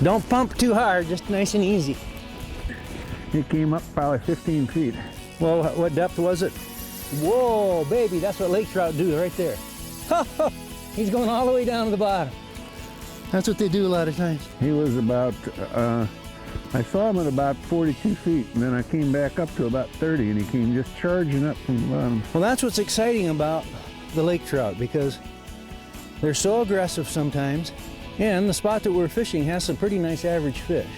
Don't pump too hard, just nice and easy. He came up probably 15 feet. Well, what depth was it? Whoa, baby, that's what lake trout do right there. He's going all the way down to the bottom. That's what they do a lot of times. He was about, I saw him at about 42 feet, and then I came back up to about 30, and he came just charging up from the bottom. Well, that's what's exciting about the lake trout, because they're so aggressive sometimes, and the spot that we're fishing has some pretty nice average fish.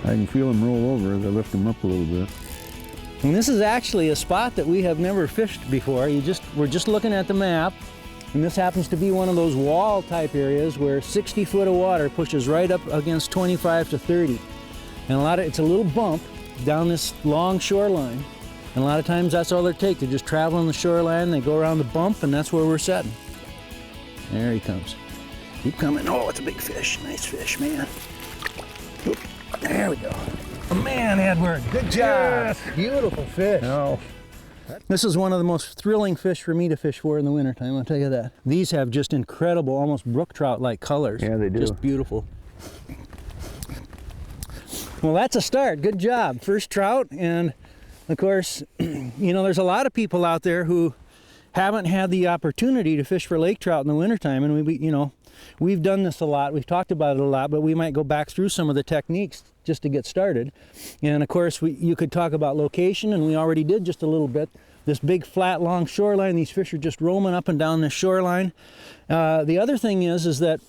I can feel him roll over as I lift him up a little bit. And this is actually a spot that we have never fished before. We're just looking at the map, and this happens to be one of those wall type areas where 60 foot of water pushes right up against 25 to 30. And it's a little bump down this long shoreline. And a lot of times that's all they take. They're just traveling the shoreline, they go around the bump, and that's where we're setting. There he comes. Keep coming. Oh, it's a big fish. Nice fish, man. Oop. There we go. Man, Edward, good job. Yes. Beautiful fish. No. This is one of the most thrilling fish for me to fish for in the wintertime, I'll tell you that. These have just incredible, almost brook trout-like colors. Yeah, they do. Just beautiful. Well, that's a start. Good job. First trout, and of course, you know, there's a lot of people out there who haven't had the opportunity to fish for lake trout in the wintertime, and we've done this a lot. We've talked about it a lot, but we might go back through some of the techniques just to get started. And of course, you could talk about location, and we already did just a little bit. This big flat long shoreline, these fish are just roaming up and down this shoreline. The other thing is that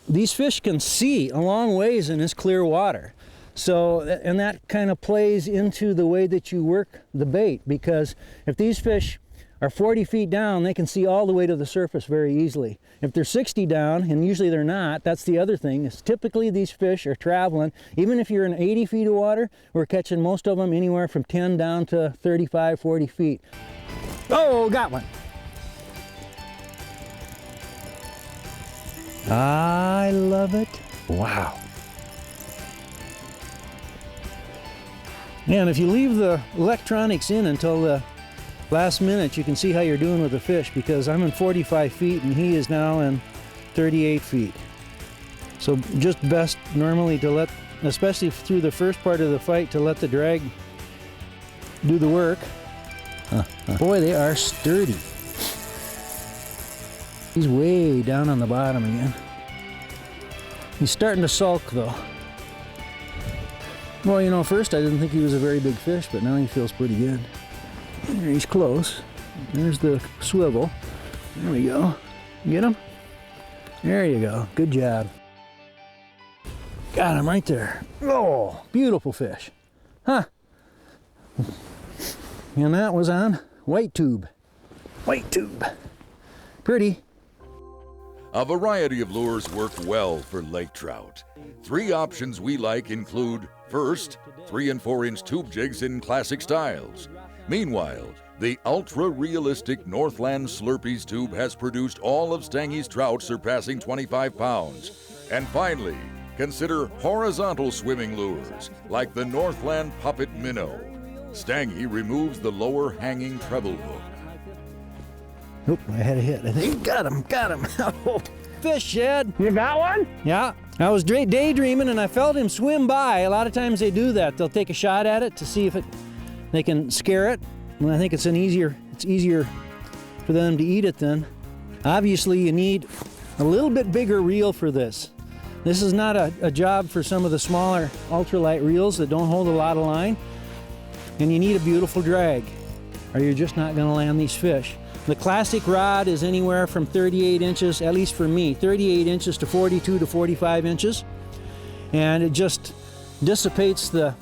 these fish can see a long ways in this clear water. So, and that kind of plays into the way that you work the bait, because if these fish are 40 feet down, they can see all the way to the surface very easily. If they're 60 down, and usually they're not, that's the other thing, is typically these fish are traveling, even if you're in 80 feet of water, we're catching most of them anywhere from 10 down to 35, 40 feet. Oh, got one. I love it. Wow. And if you leave the electronics in until the last minute, you can see how you're doing with the fish, because I'm in 45 feet and he is now in 38 feet. So just best normally to let, especially through the first part of the fight, to let the drag do the work. Boy, they are sturdy. He's way down on the bottom again. He's starting to sulk though. Well, you know, first I didn't think he was a very big fish, but now he feels pretty good. There, he's close. There's the swivel. There we go. Get him? There you go. Good job. Got him right there. Oh, beautiful fish. Huh. And that was on white tube. White tube. Pretty. A variety of lures work well for lake trout. 3 options we like include, first, 3 and 4 inch tube jigs in classic styles. Meanwhile, the ultra-realistic Northland Slurpees tube has produced all of Stangy's trout surpassing 25 pounds. And finally, consider horizontal swimming lures like the Northland Puppet Minnow. Stangy removes the lower hanging treble hook. Oop, I had a hit. I think got him. Oh, fish, Ed. You got one? Yeah. I was daydreaming and I felt him swim by. A lot of times they do that. They'll take a shot at it to see if they can scare it. And I think it's easier for them to eat it then. Obviously, you need a little bit bigger reel for this. This is not a job for some of the smaller ultralight reels that don't hold a lot of line. And you need a beautiful drag, or you're just not going to land these fish. The classic rod is anywhere from 38 inches, at least for me, 38 inches to 42 to 45 inches. And it just dissipates the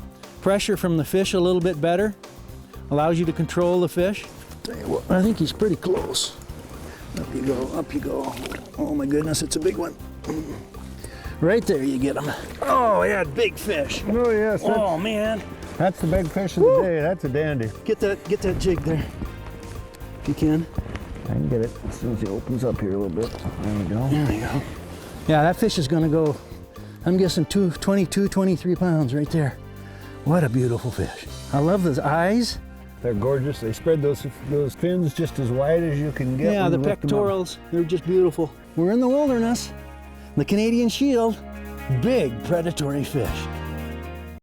pressure from the fish a little bit better, allows you to control the fish. Tell you what, I think he's pretty close. Up you go, up you go. Oh my goodness, it's a big one. Right there you get him. Oh yeah, big fish. Oh yes. Oh man. That's the big fish of the day. That's a dandy. Get that jig there, if you can. I can get it as soon as he opens up here a little bit. There we go. There you go. Yeah, that fish is gonna go, I'm guessing 22, 23 pounds right there. What a beautiful fish. I love those eyes. They're gorgeous. They spread those fins just as wide as you can get. Yeah, the pectorals, they're just beautiful. We're in the wilderness, the Canadian Shield. big predatory fish.